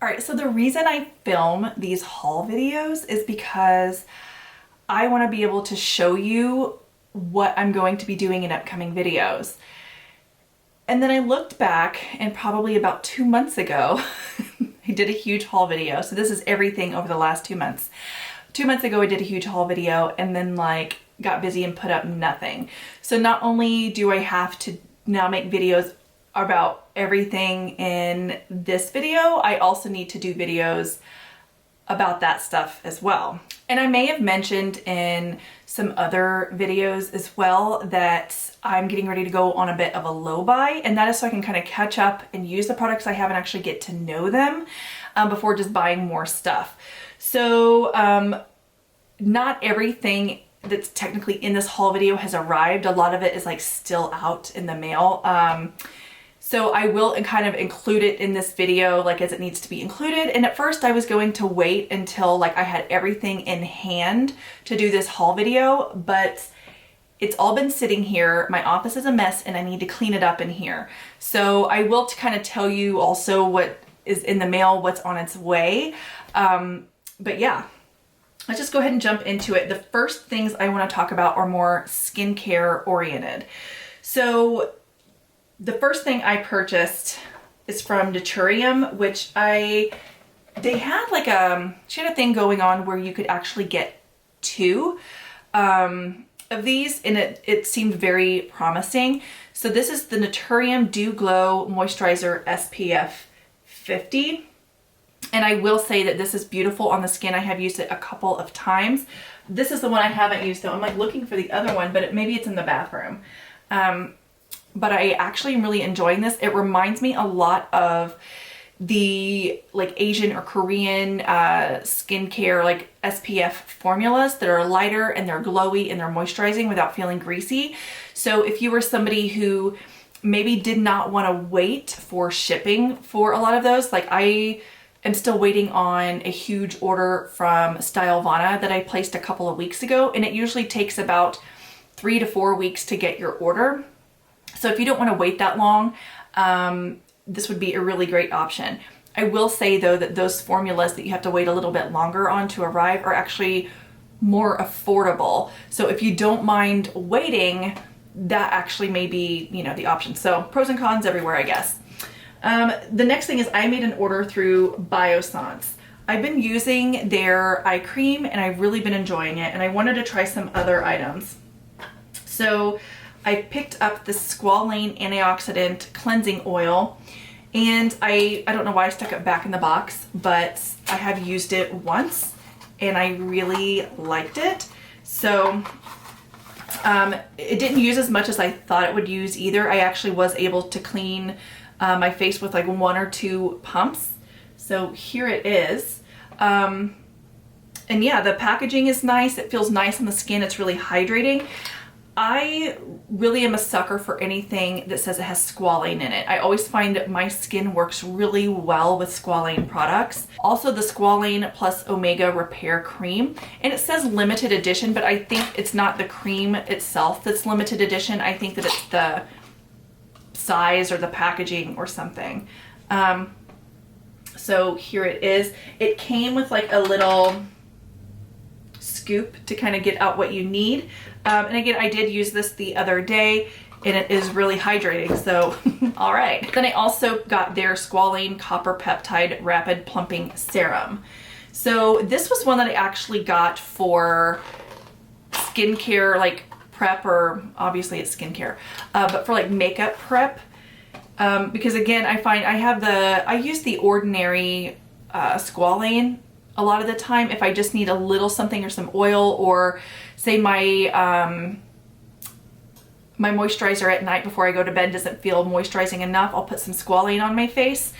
All right, so the reason I film these haul videos is because I want to be able to show you what I'm going to be doing in upcoming videos. And then I looked back, and probably about 2 months ago, I did a huge haul video. So this is everything over the last 2 months. 2 months ago, I did a huge haul video and then like got busy and put up nothing. So not only do I have to now make videos about everything in this video, I also need to do videos about that stuff as well. And I may have mentioned in some other videos as well that I'm getting ready to go on a bit of a low buy, and that is so I can kind of catch up and use the products I have and actually get to know them before just buying more stuff. So not everything that's technically in this haul video has arrived. A lot of it is like still out in the mail. So I will kind of include it in this video like as it needs to be included. And at first I was going to wait until like I had everything in hand to do this haul video, but it's all been sitting here. My office is a mess and I need to clean it up in here. So I will kind of tell you also what is in the mail, what's on its way. But yeah, let's just go ahead and jump into it. The first things I want to talk about are more skincare oriented. So the first thing I purchased is from Naturium, which they had like she had a thing going on where you could actually get 2 of these, and it seemed very promising. So this is the Naturium Dew Glow Moisturizer SPF 50. And I will say that this is beautiful on the skin. I have used it a couple of times. This is the one I haven't used though. I'm like looking for the other one, but maybe it's in the bathroom. But I actually am really enjoying this. It reminds me a lot of the like Asian or Korean skincare like SPF formulas that are lighter and they're glowy and they're moisturizing without feeling greasy. So if you were somebody who maybe did not want to wait for shipping for a lot of those, like I am still waiting on a huge order from Stylovana that I placed a couple of weeks ago, and it usually takes about 3 to 4 weeks to get your order. So if you don't want to wait that long, this would be a really great option. I will say though that those formulas that you have to wait a little bit longer on to arrive are actually more affordable. So if you don't mind waiting, that actually may be, you know, the option. So pros and cons everywhere, I guess. The next thing is I made an order through Biossance. I've been using their eye cream and I've really been enjoying it, and I wanted to try some other items. So I picked up the Squalane Antioxidant Cleansing Oil, and I don't know why I stuck it back in the box, but I have used it once and I really liked it. So it didn't use as much as I thought it would use either. I actually was able to clean my face with like 1 or 2 pumps. So here it is. And yeah, the packaging is nice. It feels nice on the skin. It's really hydrating. I really am a sucker for anything that says it has squalane in it. I always find my skin works really well with squalane products. Also the Squalane Plus Omega Repair Cream, and it says limited edition, but I think it's not the cream itself that's limited edition. I think that it's the size or the packaging or something. So here it is. It came with like a little scoop to kind of get out what you need. And again, I did use this the other day and it is really hydrating, so all right. Then I also got their Squalane Copper Peptide Rapid Plumping Serum. So this was one that I actually got for skincare, like prep, or obviously it's skincare, but for like makeup prep. Because again, I find I use the ordinary Squalane a lot of the time if I just need a little something or some oil, or say my my moisturizer at night before I go to bed doesn't feel moisturizing enough, I'll put some Squalane on my face.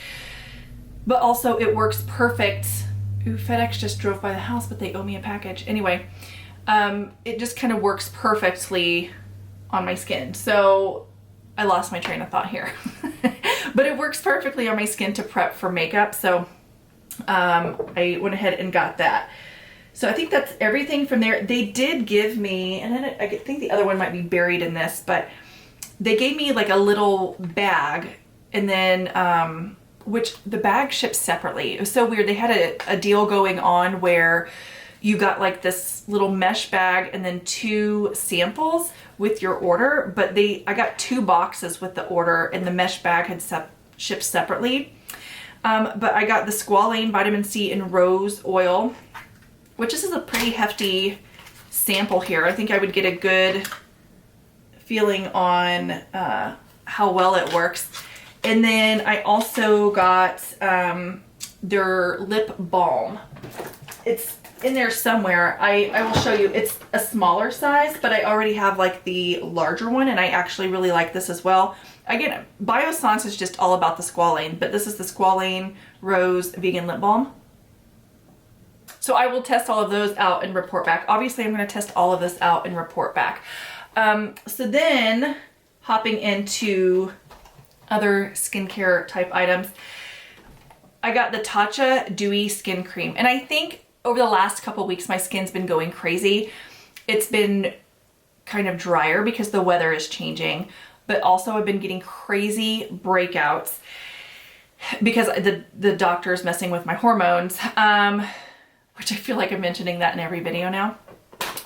But also it works perfect. Ooh, FedEx just drove by the house, but they owe me a package. Anyway, it just kind of works perfectly on my skin. So I lost my train of thought here. But it works perfectly on my skin to prep for makeup. So I went ahead and got that. So I think that's everything from there. They did give me, and then I think the other one might be buried in this, but they gave me like a little bag and then which the bag ships separately. It was so weird. They had a deal going on where you got like this little mesh bag and then 2 samples with your order, but I got 2 boxes with the order and the mesh bag had shipped separately. But I got the Squalane Vitamin C and Rose Oil, which this is a pretty hefty sample here. I think I would get a good feeling on how well it works. And then I also got their lip balm. It's in there somewhere. I will show you. It's a smaller size, but I already have like the larger one, and I actually really like this as well. Again, Biossance is just all about the squalane, but this is the Squalane Rose Vegan Lip Balm. So I will test all of those out and report back. Obviously, I'm going to test all of this out and report back. So then, hopping into other skincare type items, I got the Tatcha Dewy Skin Cream. And I think over the last couple weeks, my skin's been going crazy. It's been kind of drier because the weather is changing, but also I've been getting crazy breakouts because the doctor is messing with my hormones, which I feel like I'm mentioning that in every video now.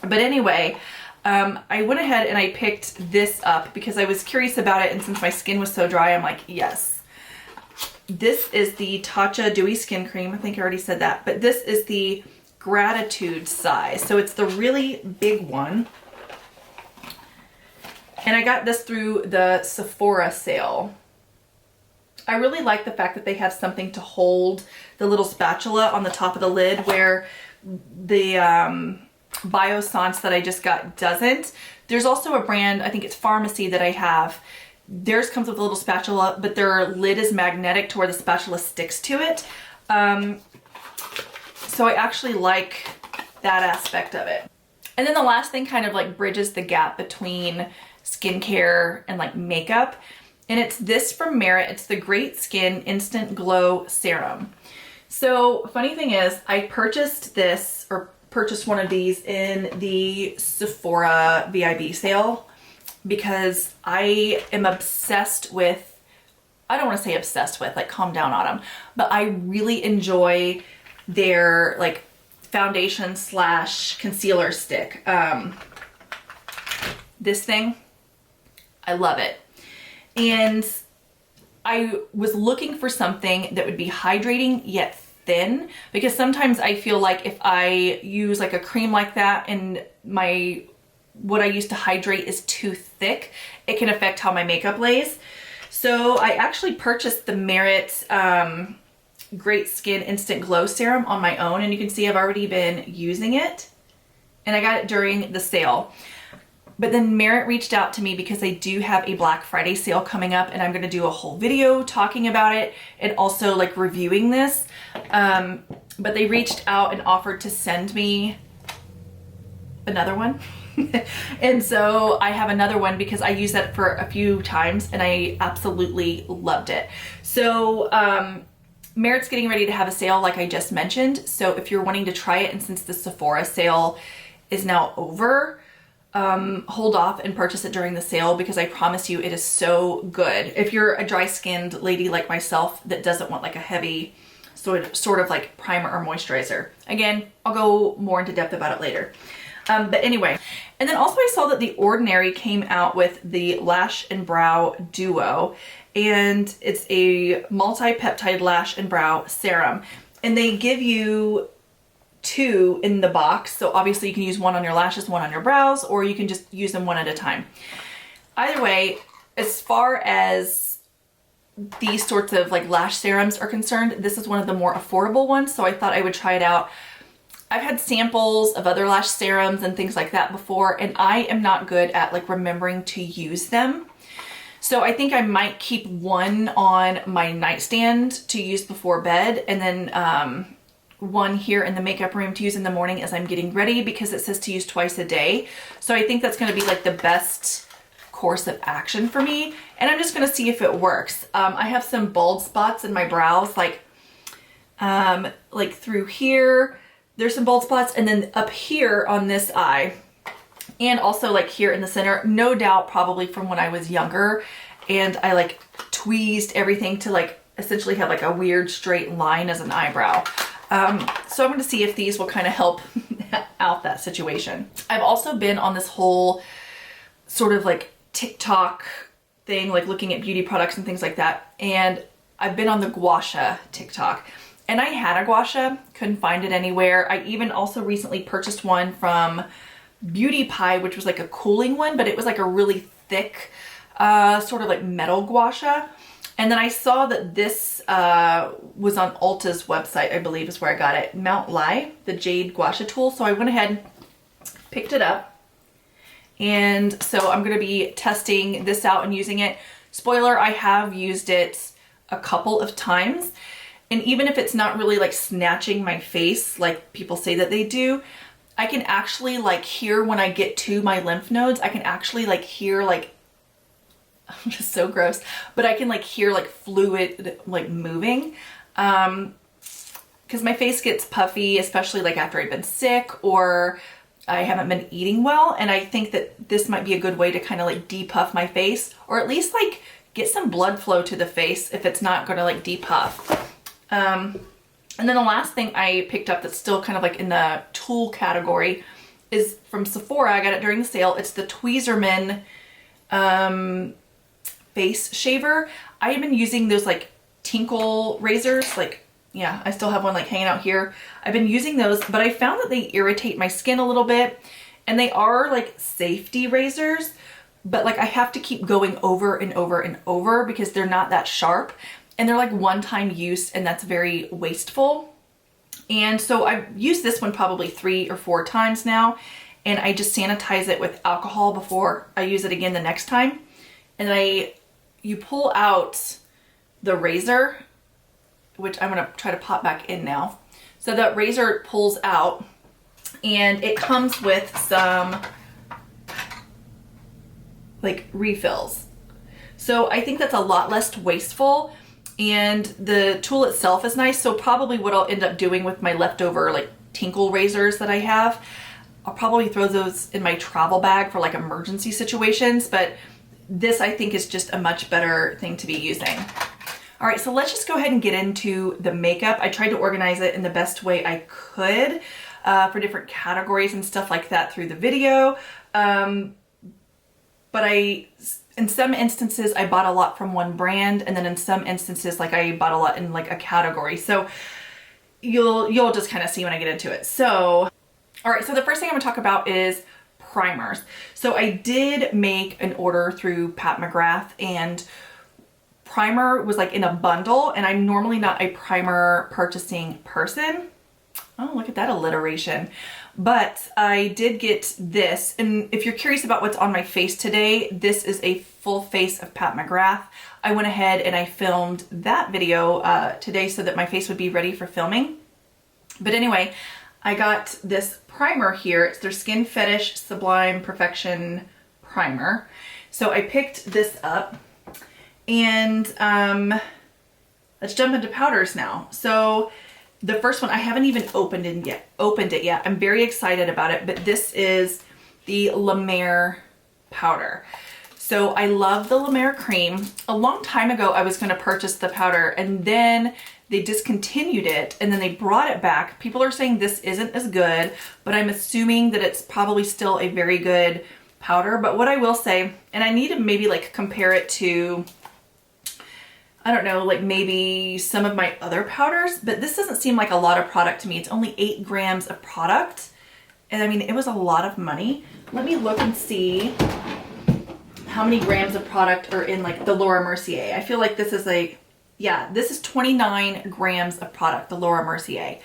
But anyway, I went ahead and I picked this up because I was curious about it, and since my skin was so dry, I'm like, yes. This is the Tatcha Dewy Skin Cream. I think I already said that, but this is the Gratitude size. So it's the really big one. And I got this through the Sephora sale. I really like the fact that they have something to hold the little spatula on the top of the lid, where the Biossance that I just got doesn't. There's also a brand, I think it's Pharmacy, that I have. Theirs comes with a little spatula, but their lid is magnetic to where the spatula sticks to it. So I actually like that aspect of it. And then the last thing kind of like bridges the gap between skincare and like makeup. And it's this from Merit. It's the Great Skin Instant Glow Serum. So funny thing is, I purchased this, or purchased one of these in the Sephora VIB sale, because I am obsessed with, I don't want to say obsessed with, like calm down Autumn, but I really enjoy their like foundation / concealer stick. This thing, I love it. And I was looking for something that would be hydrating yet thin, because sometimes I feel like if I use like a cream like that and what I use to hydrate is too thick, it can affect how my makeup lays. So I actually purchased the Merit Great Skin Instant Glow Serum on my own, and you can see I've already been using it, and I got it during the sale. But then Merit reached out to me because they do have a Black Friday sale coming up, and I'm going to do a whole video talking about it and also like reviewing this. But they reached out and offered to send me another one. And so I have another one because I used that for a few times and I absolutely loved it. So Merit's getting ready to have a sale like I just mentioned. So if you're wanting to try it, and since the Sephora sale is now over, hold off and purchase it during the sale, because I promise you it is so good. If you're a dry skinned lady like myself that doesn't want like a heavy sort of like primer or moisturizer. Again, I'll go more into depth about it later. But anyway, and then also I saw that The Ordinary came out with the Lash and Brow Duo, and it's a multi-peptide lash and brow serum, and they give you 2 in the box. So obviously you can use one on your lashes, one on your brows, or you can just use them one at a time. Either way, as far as these sorts of like lash serums are concerned, this is one of the more affordable ones, so I thought I would try it out. I've had samples of other lash serums and things like that before, and I am not good at like remembering to use them. So I think I might keep one on my nightstand to use before bed, and then one here in the makeup room to use in the morning as I'm getting ready, because it says to use twice a day. So I think that's going to be like the best course of action for me, and I'm just going to see if it works. I have some bald spots in my brows, like through here. There's some bald spots, and then up here on this eye, and also like here in the center, no doubt probably from when I was younger and I like tweezed everything to like essentially have like a weird straight line as an eyebrow. So I'm going to see if these will kind of help out that situation. I've also been on this whole sort of like TikTok thing, like looking at beauty products and things like that. And I've been on the gua sha TikTok. And I had a gua sha, couldn't find it anywhere. I even also recently purchased one from Beauty Pie, which was like a cooling one, but it was like a really thick, sort of like metal gua sha. And then I saw that this was on Ulta's website, I believe is where I got it. Mount Lai, the Jade Gua Sha tool. So I went ahead, picked it up. And so I'm going to be testing this out and using it. Spoiler, I have used it a couple of times. And even if it's not really like snatching my face like people say that they do, I can actually like hear when I get to my lymph nodes, I can actually like hear like, I'm just so gross, but I can like hear like fluid like moving. Because my face gets puffy, especially like after I've been sick or I haven't been eating well. And I think that this might be a good way to kind of like depuff my face, or at least like get some blood flow to the face if it's not going to like depuff. And then the last thing I picked up that's still kind of like in the tool category is from Sephora. I got it during the sale. It's the Tweezerman face shaver. I have been using those like tinkle razors, like, yeah, I still have one like hanging out here. I've been using those, but I found that they irritate my skin a little bit, and they are like safety razors, but like I have to keep going over and over and over because they're not that sharp, and they're like one-time use, and that's very wasteful. And so I've used this one probably 3 or 4 times now, and I just sanitize it with alcohol before I use it again the next time. And you pull out the razor, which I'm gonna try to pop back in now. So that razor pulls out, and it comes with some like refills. So I think that's a lot less wasteful, and the tool itself is nice. So probably what I'll end up doing with my leftover like tinkle razors that I have, I'll probably throw those in my travel bag for like emergency situations, but this I think is just a much better thing to be using. All right, so let's just go ahead and get into the makeup. I tried to organize it in the best way I could for different categories and stuff like that through the video. But in some instances, I bought a lot from one brand, and then in some instances, like I bought a lot in like a category. So you'll just kind of see when I get into it. So, all right, so the first thing I'm gonna talk about is primers. So I did make an order through Pat McGrath, and primer was like in a bundle, and I'm normally not a primer purchasing person. Oh, look at that alliteration. But I did get this, and if you're curious about what's on my face today, this is a full face of Pat McGrath. I went ahead and I filmed that video today so that my face would be ready for filming. But anyway, I got this primer here. It's their Skin Fetish Sublime Perfection Primer. So I picked this up, and let's jump into powders now. So the first one, I haven't even opened it yet. I'm very excited about it, but this is the La Mer powder. So I love the La Mer cream. A long time ago, I was gonna purchase the powder, and then they discontinued it, and then they brought it back. People are saying this isn't as good, but I'm assuming that it's probably still a very good powder. But what I will say, and I need to maybe like compare it to, I don't know, like maybe some of my other powders, but this doesn't seem like a lot of product to me. It's only 8 grams of product. And I mean, it was a lot of money. Let me look and see how many grams of product are in like the Laura Mercier. I feel like this is like, yeah, this is 29 grams of product, the Laura Mercier.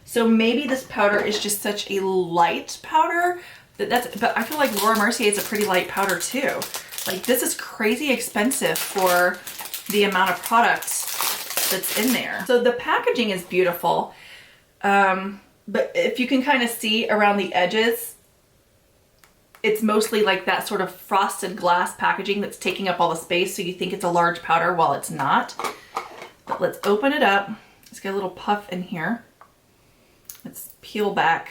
So maybe this powder is just such a light powder. But I feel like Laura Mercier is a pretty light powder too. Like, this is crazy expensive for the amount of product that's in there. So the packaging is beautiful. But if you can kind of see around the edges, it's mostly like that sort of frosted glass packaging that's taking up all the space, so you think it's a large powder while it's not. But let's open it up. It's got a little puff in here. Let's peel back.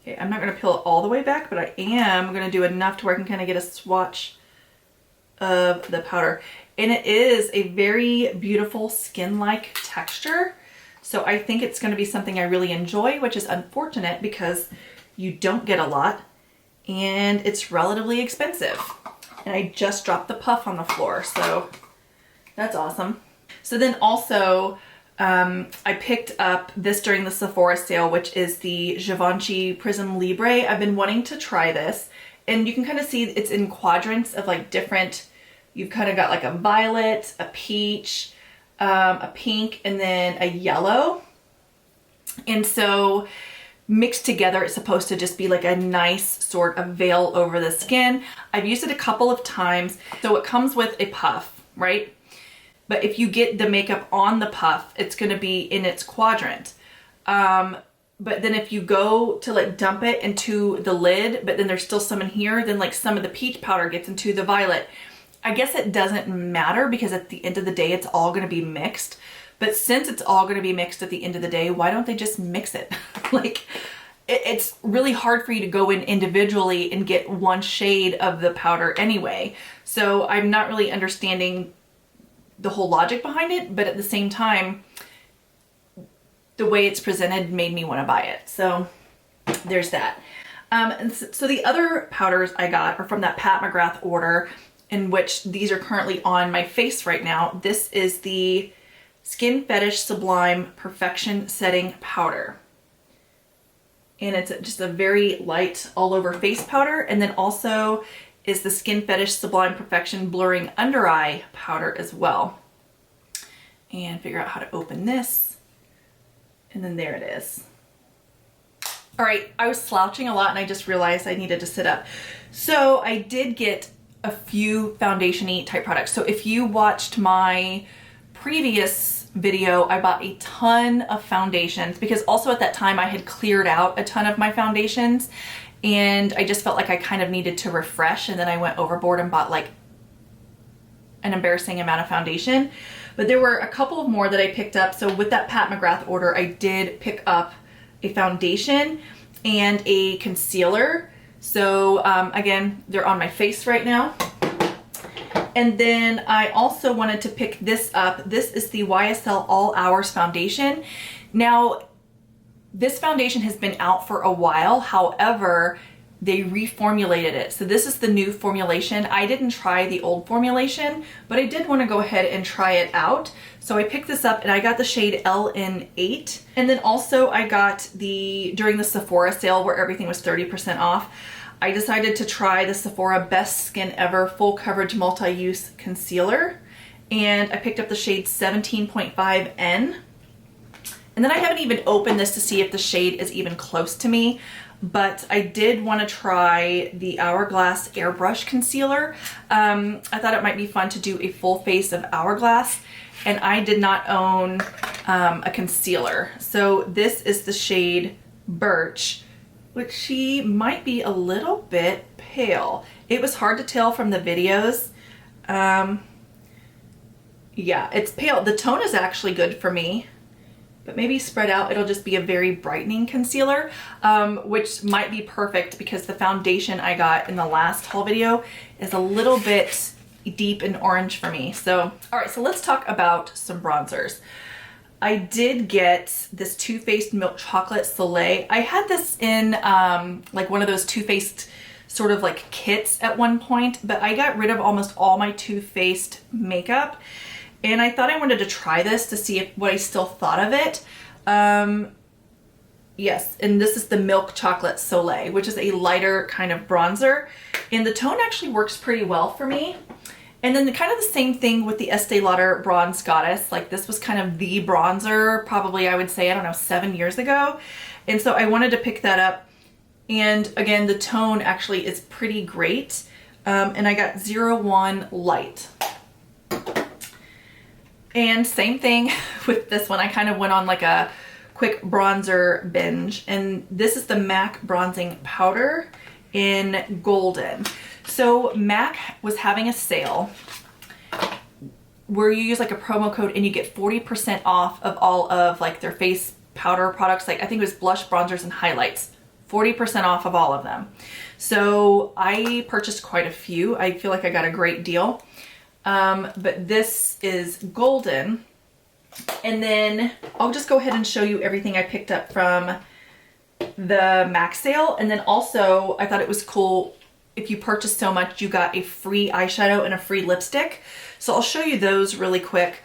Okay, I'm not gonna peel it all the way back, but I am gonna do enough to where I can kind of get a swatch of the powder. And it is a very beautiful skin-like texture. So I think it's gonna be something I really enjoy, which is unfortunate because you don't get a lot and it's relatively expensive. And I just dropped the puff on the floor, so that's awesome. So then also, I picked up this during the Sephora sale, which is the Givenchy Prism Libre. I've been wanting to try this, and you can kind of see it's in quadrants of like different, you've kind of got like a violet, a peach, a pink, and then a yellow. And so mixed together, it's supposed to just be like a nice sort of veil over the skin. I've used it a couple of times. So it comes with a puff, right? But if you get the makeup on the puff, it's gonna be in its quadrant. But then if you go to like dump it into the lid, but then there's still some in here, then like some of the peach powder gets into the violet. I guess it doesn't matter because at the end of the day, it's all gonna be mixed. But since it's all gonna be mixed at the end of the day, why don't they just mix it? Like, it's really hard for you to go in individually and get one shade of the powder anyway. So I'm not really understanding the whole logic behind it, but at the same time, the way it's presented made me want to buy it. So there's that. And so the other powders I got are from that Pat McGrath order, in which these are currently on my face right now. This is the Skin Fetish Sublime Perfection Setting Powder. And it's just a very light all over face powder. And then also is the Skin Fetish Sublime Perfection Blurring Under Eye powder as well. And figure out how to open this. And then there it is. All right, I was slouching a lot and I just realized I needed to sit up. So I did get a few foundation-y type products. So if you watched my previous video, I bought a ton of foundations because also at that time I had cleared out a ton of my foundations and I just felt like I kind of needed to refresh, and then I went overboard and bought like an embarrassing amount of foundation. But there were a couple of more that I picked up. So with that Pat McGrath order, I did pick up a foundation and a concealer. So again, they're on my face right now. And then I also wanted to pick this up. This is the YSL All Hours Foundation. Now, this foundation has been out for a while. However, they reformulated it. So this is the new formulation. I didn't try the old formulation, but I did want to go ahead and try it out. So I picked this up and I got the shade LN8. And then also I got during the Sephora sale where everything was 30% off, I decided to try the Sephora Best Skin Ever Full Coverage Multi-Use Concealer. And I picked up the shade 17.5N. And then I haven't even opened this to see if the shade is even close to me, but I did want to try the Hourglass Airbrush Concealer. I thought it might be fun to do a full face of Hourglass, and I did not own a concealer. So this is the shade Birch, which she might be a little bit pale. It was hard to tell from the videos. Yeah, it's pale. The tone is actually good for me, but maybe spread out, it'll just be a very brightening concealer, which might be perfect because the foundation I got in the last haul video is a little bit deep and orange for me. So, all right, so let's talk about some bronzers. I did get this Too Faced Milk Chocolate Soleil. I had this in like one of those Too Faced sort of like kits at one point, but I got rid of almost all my Too Faced makeup. And I thought I wanted to try this to see what I still thought of it. Yes, and this is the Milk Chocolate Soleil, which is a lighter kind of bronzer. And the tone actually works pretty well for me. And then kind of the same thing with the Estee Lauder Bronze Goddess. Like this was kind of the bronzer, probably I would say, I don't know, 7 years ago. And so I wanted to pick that up. And again, the tone actually is pretty great. And I got 01 Light. And same thing with this one. I kind of went on like a quick bronzer binge. And this is the MAC Bronzing Powder in Golden. So MAC was having a sale where you use like a promo code and you get 40% off of all of like their face powder products. Like I think it was blush, bronzers, and highlights. 40% off of all of them. So I purchased quite a few. I feel like I got a great deal. But this is golden. And then I'll just go ahead and show you everything I picked up from the Mac sale. And then also I thought it was cool, if you purchased so much, you got a free eyeshadow and a free lipstick. So I'll show you those really quick.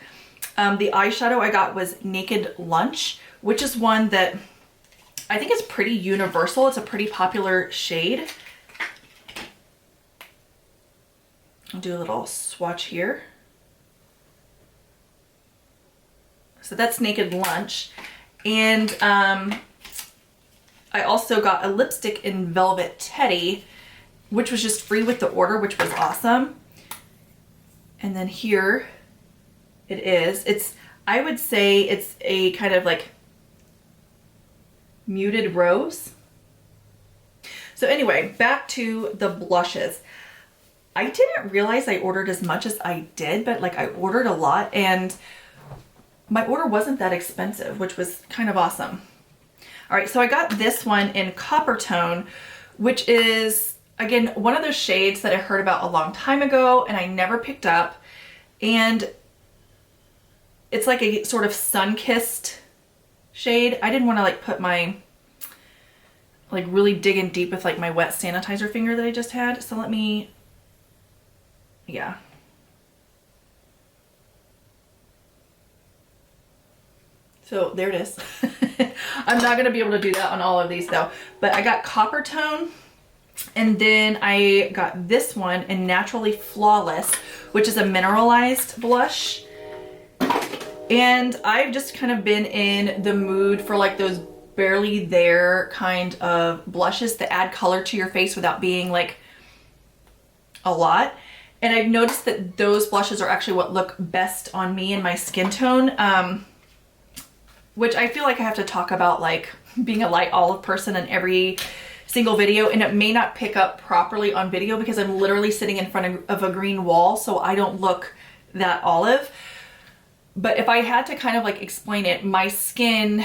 The eyeshadow I got was Naked Lunch, which is one that I think is pretty universal. It's a pretty popular shade. I'll do a little swatch here. So that's Naked Lunch. And I also got a lipstick in Velvet Teddy, which was just free with the order, which was awesome. And then here it is. I would say it's a kind of like muted rose. So anyway, back to the blushes. I didn't realize I ordered as much as I did, but like I ordered a lot and my order wasn't that expensive, which was kind of awesome. All right, so I got this one in Coppertone, which is, again, one of those shades that I heard about a long time ago and I never picked up. And it's like a sort of sun-kissed shade. I didn't want to like put my, like really dig in deep with like my wet sanitizer finger that I just had. So let me, yeah. So there it is. I'm not gonna be able to do that on all of these though, but I got Coppertone, and then I got this one in Naturally Flawless, which is a mineralized blush. And I've just kind of been in the mood for like those barely there kind of blushes that add color to your face without being like a lot. And I've noticed that those blushes are actually what look best on me and my skin tone. Which I feel like I have to talk about like being a light olive person in every single video, and it may not pick up properly on video because I'm literally sitting in front of a green wall, so I don't look that olive. But if I had to kind of like explain it, my skin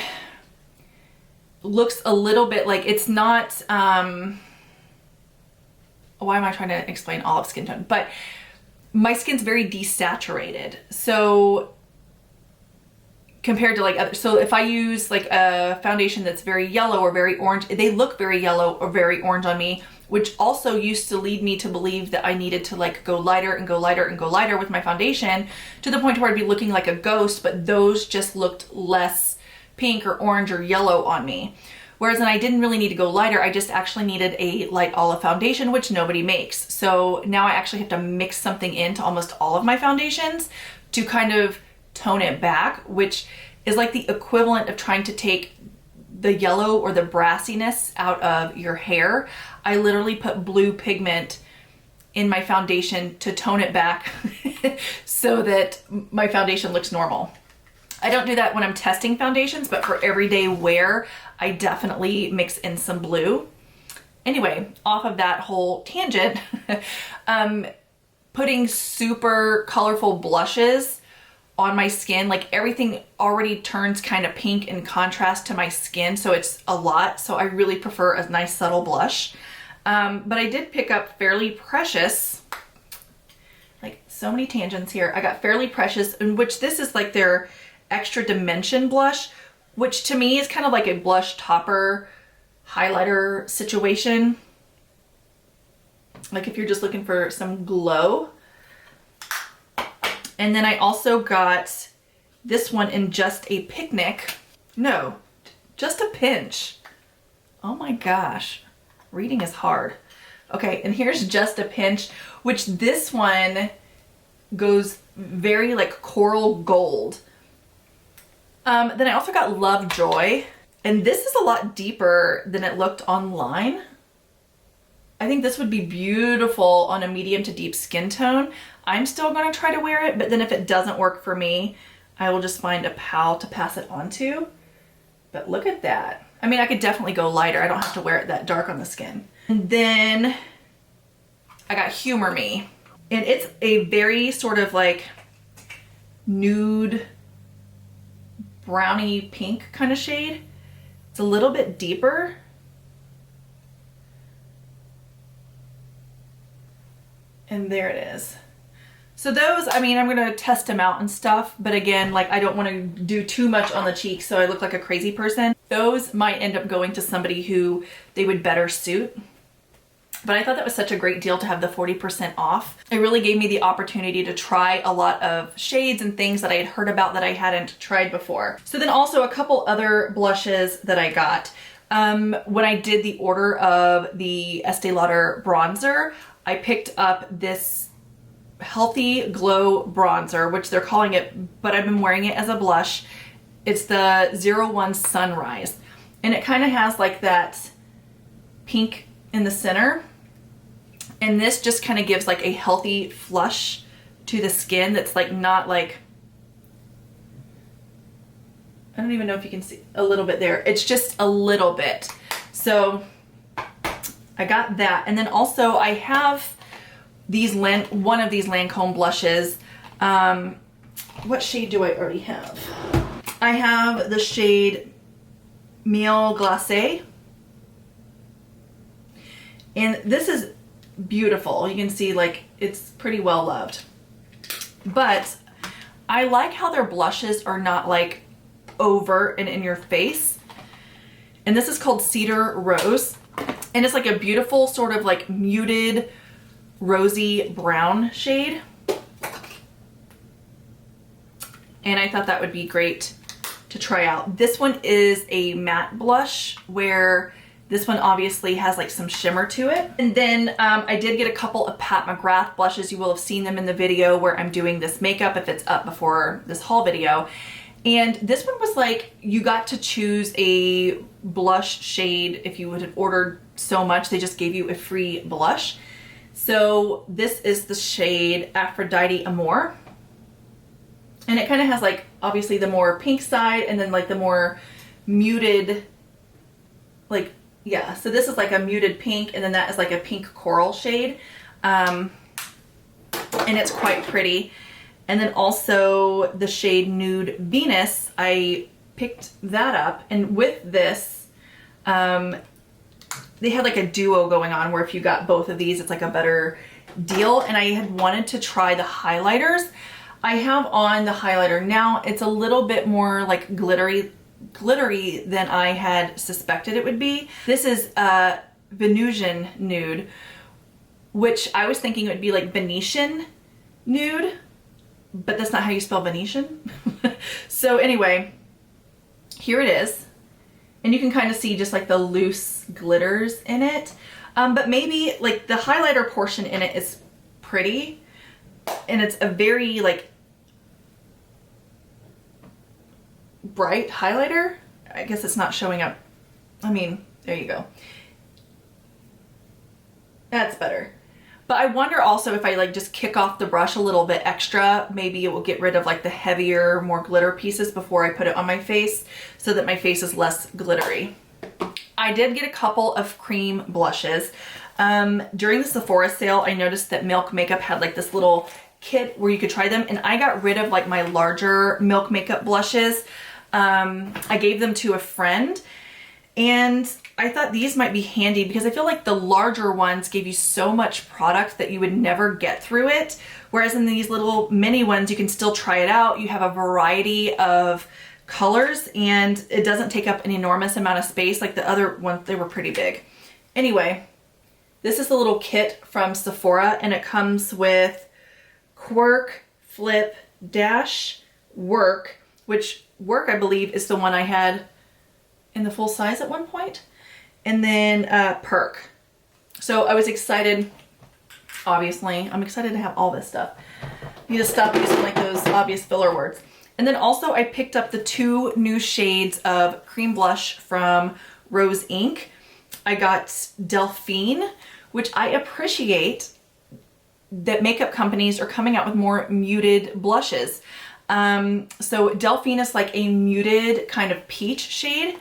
looks a little bit like it's not, why am I trying to explain olive skin tone? But my skin's very desaturated. So compared to like other, so if I use like a foundation that's very yellow or very orange, they look very yellow or very orange on me, which also used to lead me to believe that I needed to like go lighter and go lighter and go lighter with my foundation, to the point where I'd be looking like a ghost, but those just looked less pink or orange or yellow on me. Whereas then I didn't really need to go lighter, I just actually needed a light olive foundation, which nobody makes. So now I actually have to mix something into almost all of my foundations to kind of tone it back, which is like the equivalent of trying to take the yellow or the brassiness out of your hair. I literally put blue pigment in my foundation to tone it back so that my foundation looks normal. I don't do that when I'm testing foundations, but for everyday wear, I definitely mix in some blue. Anyway, off of that whole tangent, putting super colorful blushes on my skin, like everything already turns kind of pink in contrast to my skin, so it's a lot. So I really prefer a nice subtle blush. But I did pick up Fairly Precious, like so many tangents here. I got Fairly Precious, in which this is like their Extra Dimension blush, which to me is kind of like a blush topper highlighter situation. Like if you're just looking for some glow. And then I also got this one in Just a Picnic. No, Just a Pinch. Oh my gosh, reading is hard. Okay, and here's Just a Pinch, which this one goes very like coral gold. Then I also got Lovejoy, and this is a lot deeper than it looked online. I think this would be beautiful on a medium to deep skin tone. I'm still gonna try to wear it, but then if it doesn't work for me, I will just find a pal to pass it on to. But look at that. I mean, I could definitely go lighter. I don't have to wear it that dark on the skin. And then I got Humor Me. And it's a very sort of like nude brownie pink kind of shade. It's a little bit deeper. And there it is. So those, I mean, I'm gonna test them out and stuff, but again, like I don't want to do too much on the cheeks so I look like a crazy person. Those might end up going to somebody who they would better suit. But I thought that was such a great deal to have the 40% off. It really gave me the opportunity to try a lot of shades and things that I had heard about that I hadn't tried before. So then also a couple other blushes that I got. When I did the order of the Estee Lauder bronzer, I picked up this Healthy Glow bronzer, which they're calling it, but I've been wearing it as a blush. It's the 01 Sunrise. And it kind of has like that pink in the center. And this just kind of gives like a healthy flush to the skin that's like not like, I don't even know if you can see a little bit there. It's just a little bit. So I got that. And then also I have these one of these Lancome blushes. What shade do I already have? I have the shade Miel Glacé. And this is beautiful. You can see like it's pretty well loved. But I like how their blushes are not like overt and in your face. And this is called Cedar Rose. And it's like a beautiful sort of like muted rosy brown shade. And I thought that would be great to try out. This one is a matte blush where this one obviously has like some shimmer to it. And then I did get a couple of Pat McGrath blushes. You will have seen them in the video where I'm doing this makeup if it's up before this haul video. And this one was like, you got to choose a blush shade. If you would have ordered so much, they just gave you a free blush. So this is the shade Aphrodite Amore. And it kind of has like, obviously the more pink side and then like the more muted, like, yeah, so this is like a muted pink and then that is like a pink coral shade. And it's quite pretty. And then also the shade Nude Venus, I picked that up. And with this, they had like a duo going on where if you got both of these, it's like a better deal. And I had wanted to try the highlighters. I have on the highlighter now. It's a little bit more like glittery than I had suspected it would be. This is Venusian Nude, which I was thinking it would be like Venetian Nude, but that's not how you spell Venetian. So anyway, here it is. And you can kind of see just like the loose glitters in it. But maybe like the highlighter portion in it is pretty. And it's a very like bright highlighter. I guess it's not showing up. I mean, there you go. That's better. But I wonder also if I like just kick off the brush a little bit extra, maybe it will get rid of like the heavier, more glitter pieces before I put it on my face so that my face is less glittery. I did get a couple of cream blushes. During the Sephora sale, I noticed that Milk Makeup had like this little kit where you could try them, and I got rid of like my larger Milk Makeup blushes. I gave them to a friend, and I thought these might be handy because I feel like the larger ones gave you so much product that you would never get through it. Whereas in these little mini ones, you can still try it out. You have a variety of colors and it doesn't take up an enormous amount of space. Like the other ones, they were pretty big. Anyway, this is the little kit from Sephora, and it comes with Quirk, Flip, Dash, Work, which Work I believe is the one I had in the full size at one point. And then Perk. So I was excited, obviously. I'm excited to have all this stuff. I need to stop using like those obvious filler words. And then also I picked up the 2 new shades of cream blush from Rose Inc. I got Delphine, which I appreciate that makeup companies are coming out with more muted blushes. So Delphine is like a muted kind of peach shade.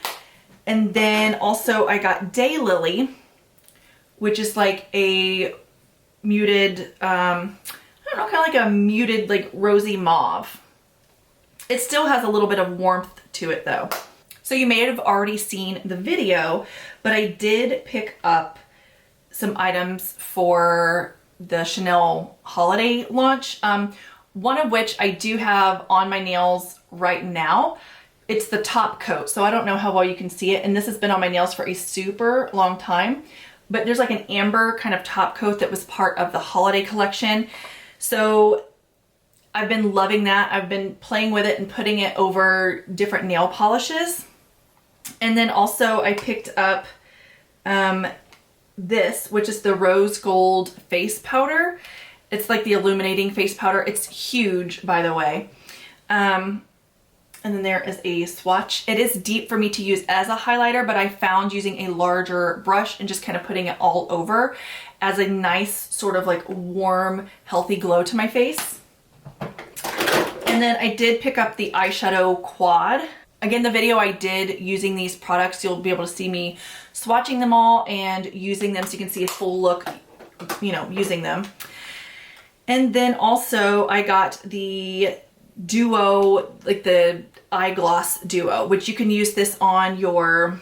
And then also I got Daylily, which is like a muted, I don't know, kind of like a muted like rosy mauve. It still has a little bit of warmth to it though. So you may have already seen the video, but I did pick up some items for the Chanel holiday launch. One of which I do have on my nails right now. It's the top coat, so I don't know how well you can see it, and this has been on my nails for a super long time, but there's like an amber kind of top coat that was part of the holiday collection. So I've been loving that. I've been playing with it and putting it over different nail polishes. And then also I picked up this, which is the rose gold face powder. It's like the illuminating face powder. It's huge, by the way. And then there is a swatch. It is deep for me to use as a highlighter, but I found using a larger brush and just kind of putting it all over as a nice sort of like warm, healthy glow to my face. And then I did pick up the eyeshadow quad. Again, the video I did using these products, you'll be able to see me swatching them all and using them so you can see a full look, you know, using them. And then also I got the duo, like the eye gloss duo, which you can use this on your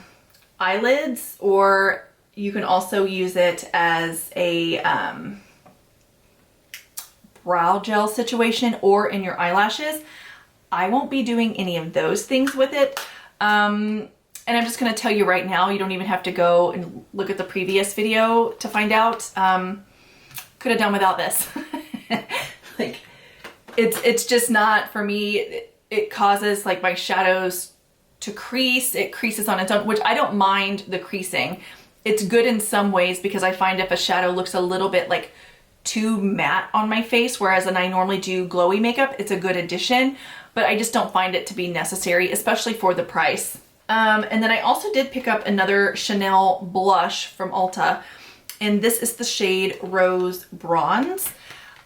eyelids, or you can also use it as a brow gel situation or in your eyelashes. I won't be doing any of those things with it. And I'm just gonna tell you right now, you don't even have to go and look at the previous video to find out. Could have done without this. Like, it's just not for me. It causes like my shadows to crease. It creases on its own, which I don't mind the creasing. It's good in some ways because I find if a shadow looks a little bit like too matte on my face, whereas when I normally do glowy makeup, it's a good addition, but I just don't find it to be necessary, especially for the price. And then I also did pick up another Chanel blush from Ulta, and this is the shade Rose Bronze.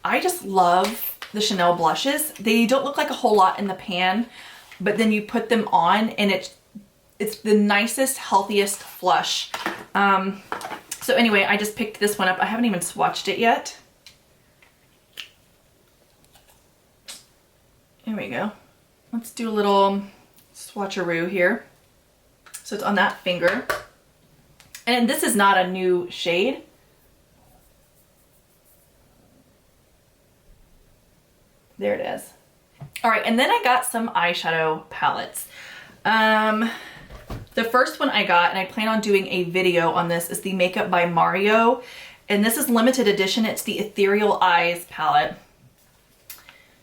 I just love the Chanel blushes. They don't look like a whole lot in the pan, but then you put them on and it's the nicest, healthiest flush. So anyway, I just picked this one up. I haven't even swatched it yet. Here we go. Let's do a little swatcheroo here. So it's on that finger. And this is not a new shade. There it is. All right, and then I got some eyeshadow palettes. The first one I got, and I plan on doing a video on this, is the Makeup by Mario. And this is limited edition. It's the Ethereal Eyes palette.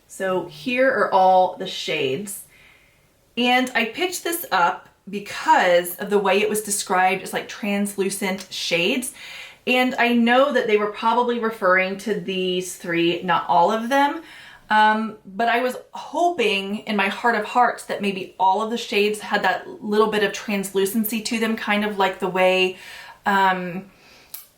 So here are all the shades. And I picked this up because of the way it was described as like translucent shades. And I know that they were probably referring to these three, not all of them. But I was hoping in my heart of hearts that maybe all of the shades had that little bit of translucency to them, kind of like the way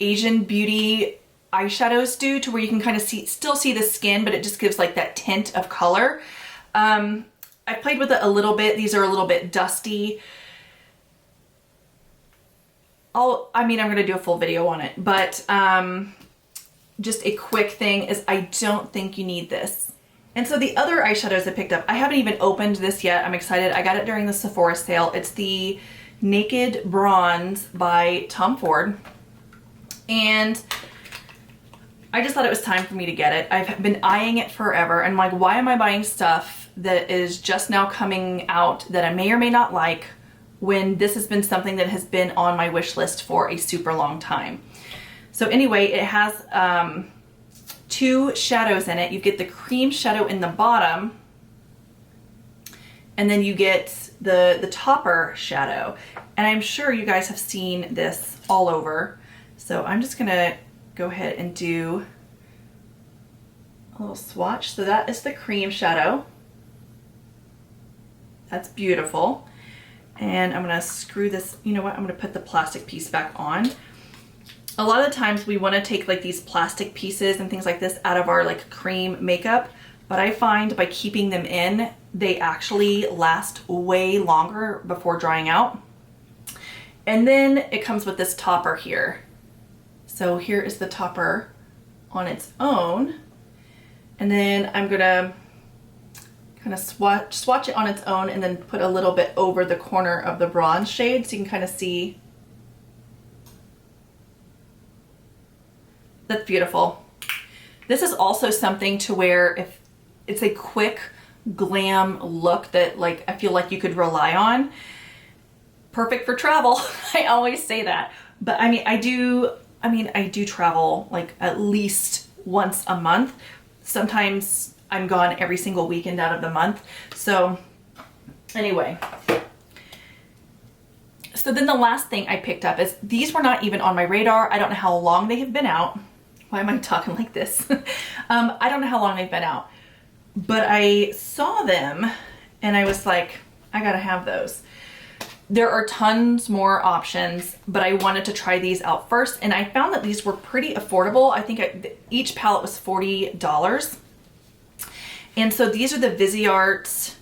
Asian beauty eyeshadows do, to where you can kind of still see the skin, but it just gives like that tint of color. I played with it a little bit. These are a little bit dusty. I'm gonna do a full video on it, but just a quick thing is I don't think you need this. And so the other eyeshadows I picked up, I haven't even opened this yet. I'm excited. I got it during the Sephora sale. It's the Naked Bronze by Tom Ford. And I just thought it was time for me to get it. I've been eyeing it forever. And I'm like, why am I buying stuff that is just now coming out that I may or may not like, when this has been something that has been on my wish list for a super long time? So anyway, it has two shadows in it. You get the cream shadow in the bottom, and then you get the topper shadow. And I'm sure you guys have seen this all over. So I'm just gonna go ahead and do a little swatch. So that is the cream shadow. That's beautiful. And I'm gonna screw this, you know what, I'm gonna put the plastic piece back on. A lot of the times we wanna take like these plastic pieces and things like this out of our like cream makeup, but I find by keeping them in, they actually last way longer before drying out. And then it comes with this topper here. So here is the topper on its own. And then I'm gonna kind of swatch it on its own and then put a little bit over the corner of the bronze shade so you can kind of see. That's beautiful. This is also something to wear if it's a quick glam look that like I feel like you could rely on. Perfect for travel. I always say that. But I mean, I do travel like at least once a month. Sometimes I'm gone every single weekend out of the month. So anyway. So then the last thing I picked up is, these were not even on my radar. I don't know how long they have been out. Why am I talking like this? I don't know how long they've been out, but I saw them and I was like, I gotta have those. There are tons more options, but I wanted to try these out first, and I found that these were pretty affordable. I think each palette was $40. And so these are the Viseart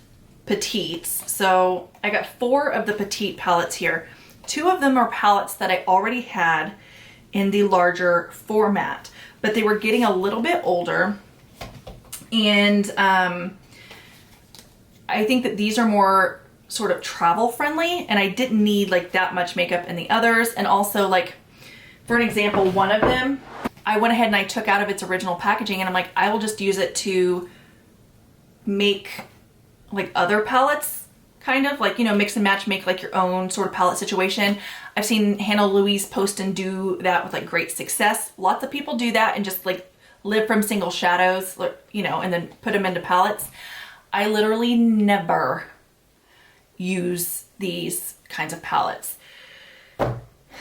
Petites. So I got 4 of the Petite palettes here. 2 of them are palettes that I already had in the larger format, but they were getting a little bit older. And I think that these are more sort of travel friendly, and I didn't need like that much makeup in the others. And also, like, for an example, one of them, I went ahead and I took out of its original packaging, and I'm like, I will just use it to make like other palettes, kind of like, you know, mix and match, make like your own sort of palette situation. I've seen Hannah Louise post and do that with like great success. Lots of people do that and just like live from single shadows, you know, and then put them into palettes. I literally never use these kinds of palettes.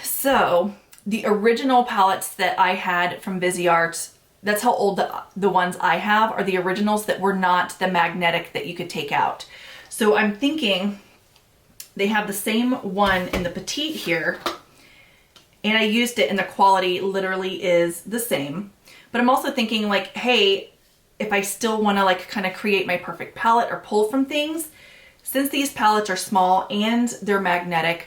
So the original palettes that I had from Viseart, that's how old the ones I have are, the originals that were not the magnetic that you could take out. So I'm thinking they have the same one in the Petite here, and I used it and the quality literally is the same. But I'm also thinking like, hey, if I still want to like kind of create my perfect palette or pull from things, since these palettes are small and they're magnetic,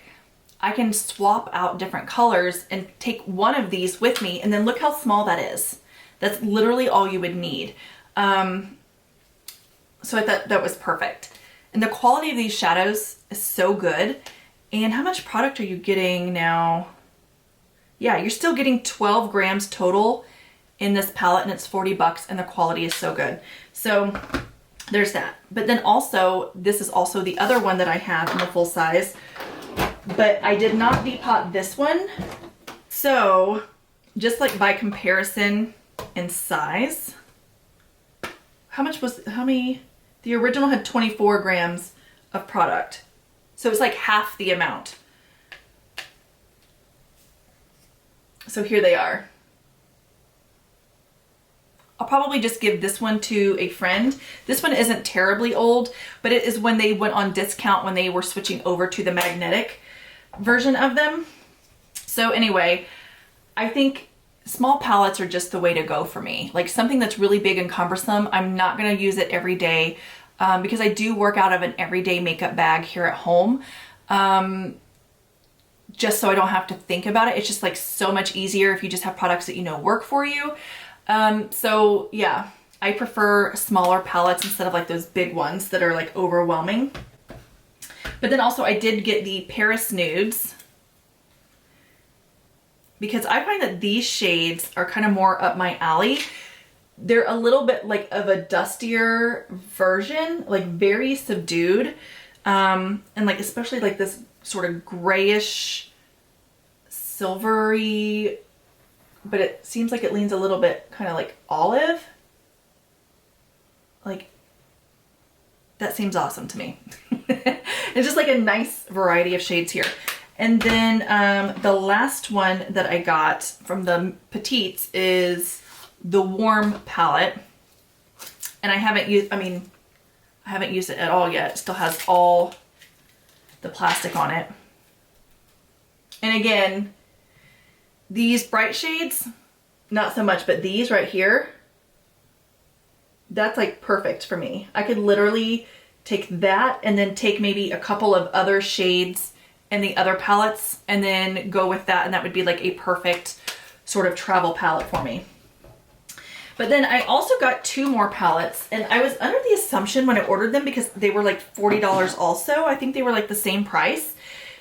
I can swap out different colors and take one of these with me, and then look how small that is. That's literally all you would need. So I thought that was perfect. And the quality of these shadows is so good. And how much product are you getting now? Yeah, you're still getting 12 grams total in this palette, and it's $40, and the quality is so good. So there's that. But then also, this is also the other one that I have in the full size, but I did not depot this one. So just like by comparison in size, how many, the original had 24 grams of product. So it's like half the amount. So here they are. I'll probably just give this one to a friend. This one isn't terribly old, but it is when they went on discount when they were switching over to the magnetic version of them. So anyway, I think small palettes are just the way to go for me. Like something that's really big and cumbersome, I'm not going to use it every day because I do work out of an everyday makeup bag here at home. Just so I don't have to think about it. It's just like so much easier if you just have products that you know work for you. So yeah, I prefer smaller palettes instead of like those big ones that are like overwhelming. But then also I did get the Paris Nudes because I find that these shades are kind of more up my alley. They're a little bit like of a dustier version, like very subdued. And like, especially like this sort of grayish, silvery, but it seems like it leans a little bit kind of like olive. Like, that seems awesome to me. It's just like a nice variety of shades here. And then the last one that I got from the Petites is the Warm palette. And I haven't used, I haven't used it at all yet. It still has all the plastic on it. And again, these bright shades, not so much, but these right here, that's like perfect for me. I could literally take that and then take maybe a couple of other shades in the other palettes and then go with that, and that would be like a perfect sort of travel palette for me. But then I also got 2 more palettes, and I was under the assumption when I ordered them, because they were like $40 also, I think they were like the same price,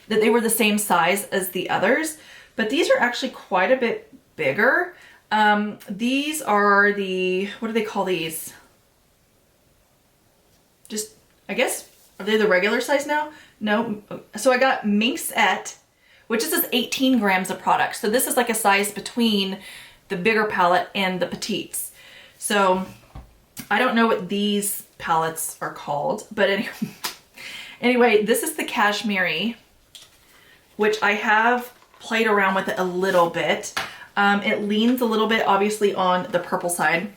that they were the same size as the others. But these are actually quite a bit bigger. These are the, what do they call these? Just, I guess, are they the regular size now? No. So I got Mcgrath, which is 18 grams of product. So this is like a size between the bigger palette and the petites. So I don't know what these palettes are called, but anyway, this is the Cashmere, which I have played around with it a little bit. It leans a little bit, obviously, on the purple side,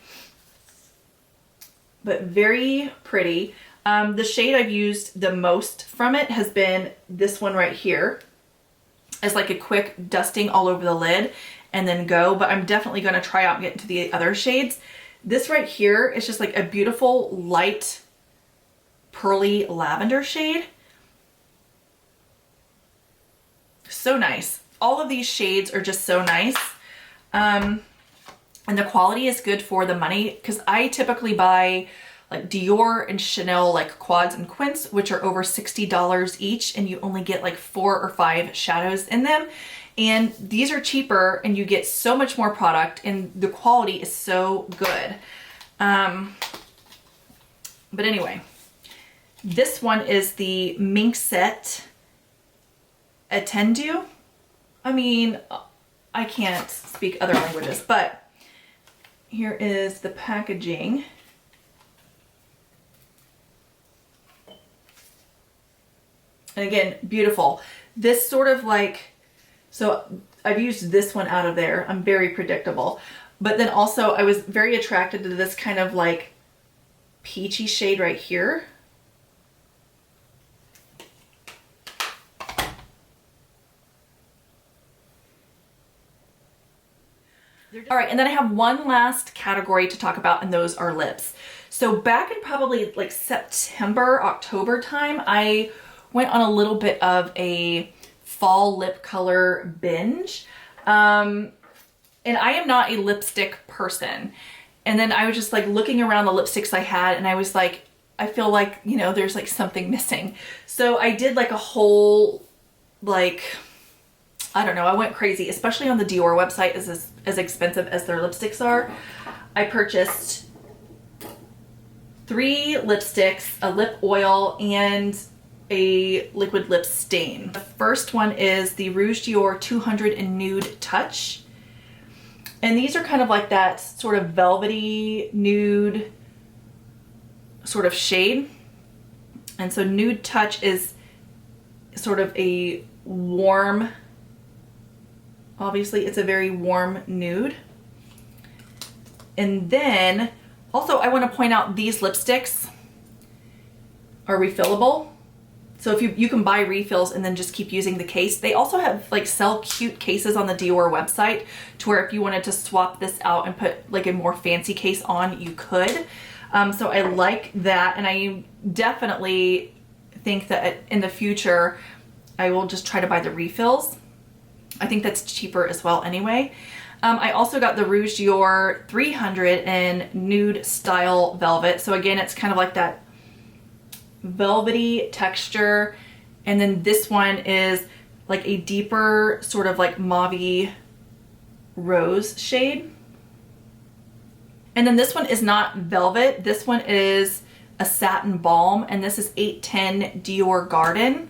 but very pretty. The shade I've used the most from it has been this one right here, as like a quick dusting all over the lid and then go, but I'm definitely going to try out and get into the other shades. This right here is just like a beautiful light pearly lavender shade. So nice. All of these shades are just so nice. And the quality is good for the money, because I typically buy like Dior and Chanel like quads and quints, which are over $60 each, and you only get like 4 or 5 shadows in them. And these are cheaper and you get so much more product and the quality is so good. But anyway, this one is the Mcgrath Attendu. I mean, I can't speak other languages, but here is the packaging. And again, beautiful. This sort of like, so I've used this one out of there. I'm very predictable. But then also I was very attracted to this kind of like peachy shade right here. All right, and then I have one last category to talk about, and those are lips. So back in probably like September, October time, I went on a little bit of a fall lip color binge. And I am not a lipstick person. And then I was just like looking around the lipsticks I had, and I was like, I feel like, you know, there's like something missing. So I did like a whole, like, I don't know, I went crazy, especially on the Dior website, as expensive as their lipsticks are. I purchased 3 lipsticks, a lip oil, and a liquid lip stain. The first one is the Rouge Dior 200 in Nude Touch. And these are kind of like that sort of velvety nude sort of shade. And so Nude Touch is sort of a warm, obviously it's a very warm nude. And then also I want to point out these lipsticks are refillable. So if you can buy refills and then just keep using the case. They also have like sell cute cases on the Dior website to where if you wanted to swap this out and put like a more fancy case on, you could. So I like that, and I definitely think that in the future I will just try to buy the refills. I think that's cheaper as well anyway. I also got the Rouge Dior 300 in Nude Style Velvet. So again, it's kind of like that velvety texture, and then this one is like a deeper sort of like mauve rose shade. And then this one is not velvet, this one is a satin balm, and this is 810 Dior Garden,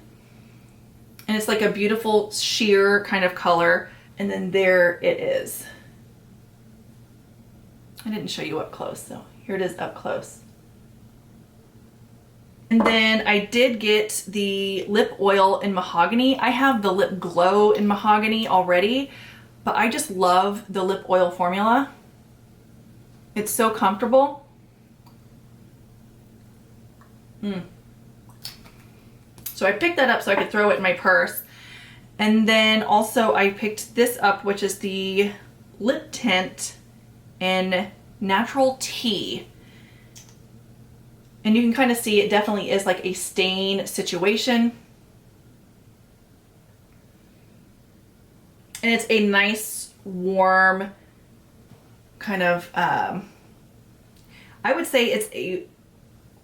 and it's like a beautiful sheer kind of color. And then there it is. I didn't show you up close, so here it is up close. And then I did get the lip oil in Mahogany. I have the lip glow in Mahogany already, but I just love the lip oil formula. It's so comfortable. So I picked that up so I could throw it in my purse. And then also I picked this up, which is the lip tint in Natural Tea. And you can kind of see it definitely is like a stain situation. And it's a nice, warm, kind of, I would say it's a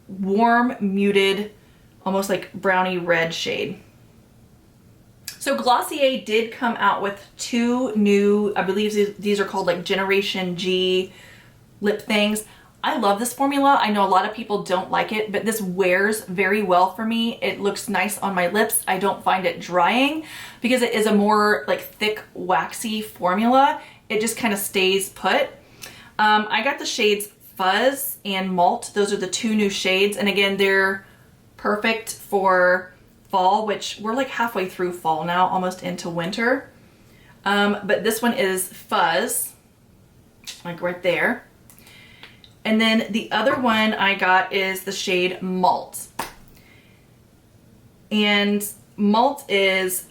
warm, muted, almost like brownie red shade. So Glossier did come out with 2 new, I believe these are called like Generation G lip things. I love this formula. I know a lot of people don't like it, but this wears very well for me. It looks nice on my lips. I don't find it drying because it is a more like thick, waxy formula. It just kind of stays put. I got the shades Fuzz and Malt. Those are the 2 new shades. And again, they're perfect for fall, which we're like halfway through fall now, almost into winter. But this one is Fuzz, like right there. And then the other one I got is the shade Malt. And Malt is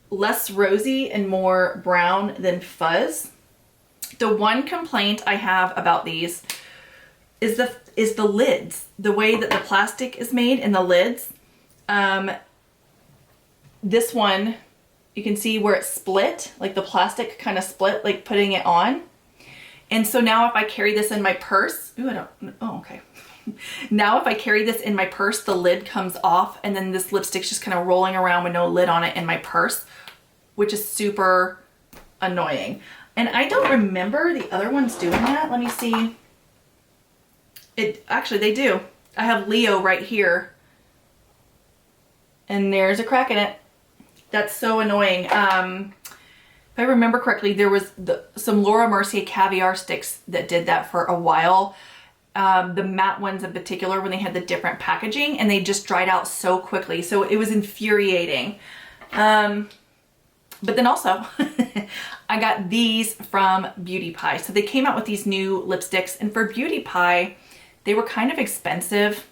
less rosy and more brown than Fuzz. The one complaint I have about these is the lids, the way that the plastic is made in the lids. This one, you can see where it's split, like the plastic kind of split, like putting it on. And so now if I carry this in my purse, okay. Now if I carry this in my purse, the lid comes off and then this lipstick's just kind of rolling around with no lid on it in my purse, which is super annoying. And I don't remember the other ones doing that. Let me see. Actually they do. I have Leo right here and there's a crack in it. That's so annoying. If I remember correctly, there was some Laura Mercier caviar sticks that did that for a while. The matte ones in particular, when they had the different packaging, and they just dried out so quickly. So it was infuriating. But then also, I got these from Beauty Pie. So they came out with these new lipsticks, and for Beauty Pie, they were kind of expensive.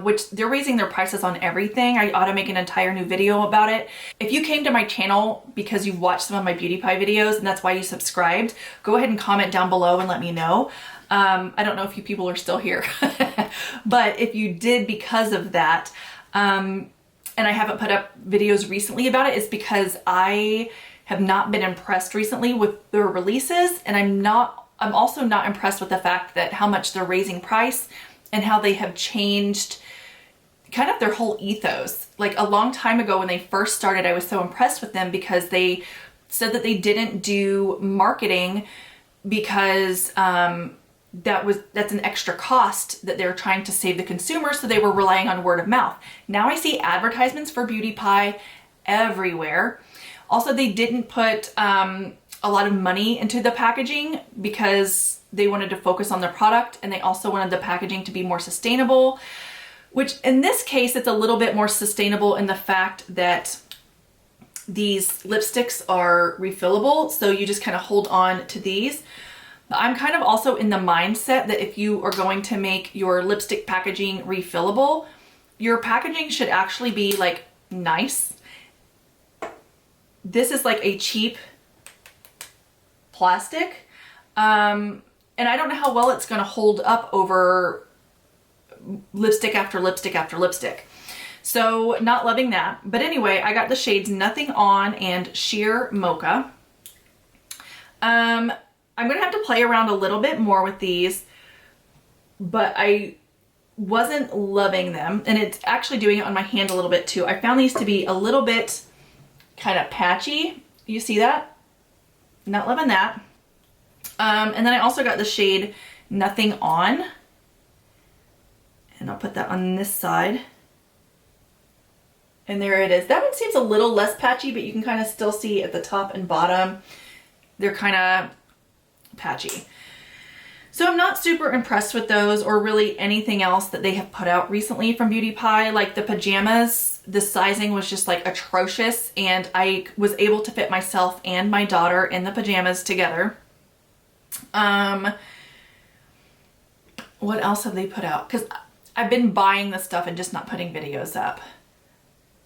Which they're raising their prices on everything. I ought to make an entire new video about it. If you came to my channel because you watched some of my Beauty Pie videos and that's why you subscribed, go ahead and comment down below and let me know. I don't know if you people are still here, but if you did because of that, and I haven't put up videos recently about it, it's because I have not been impressed recently with their releases, and I'm also not impressed with the fact that how much they're raising price and how they have changed kind of their whole ethos. Like a long time ago when they first started, I was so impressed with them because they said that they didn't do marketing because that's an extra cost that they're trying to save the consumer, so they were relying on word of mouth. Now I see advertisements for Beauty Pie everywhere. Also, they didn't put a lot of money into the packaging because they wanted to focus on their product, and they also wanted the packaging to be more sustainable, which in this case, it's a little bit more sustainable in the fact that these lipsticks are refillable. So you just kind of hold on to these. But I'm kind of also in the mindset that if you are going to make your lipstick packaging refillable, your packaging should actually be like nice. This is like a cheap plastic. And I don't know how well it's going to hold up over lipstick after lipstick after lipstick. So not loving that. But anyway, I got the shades Nothing On and Sheer Mocha. I'm going to have to play around a little bit more with these, but I wasn't loving them. And it's actually doing it on my hand a little bit too. I found these to be a little bit kind of patchy. You see that? Not loving that. And then I also got the shade Nothing On, and I'll put that on this side. And there it is. That one seems a little less patchy, but you can kind of still see at the top and bottom, they're kind of patchy. So I'm not super impressed with those or really anything else that they have put out recently from Beauty Pie. Like the pajamas, the sizing was just like atrocious, and I was able to fit myself and my daughter in the pajamas together. What else have they put out? Because I've been buying this stuff and just not putting videos up.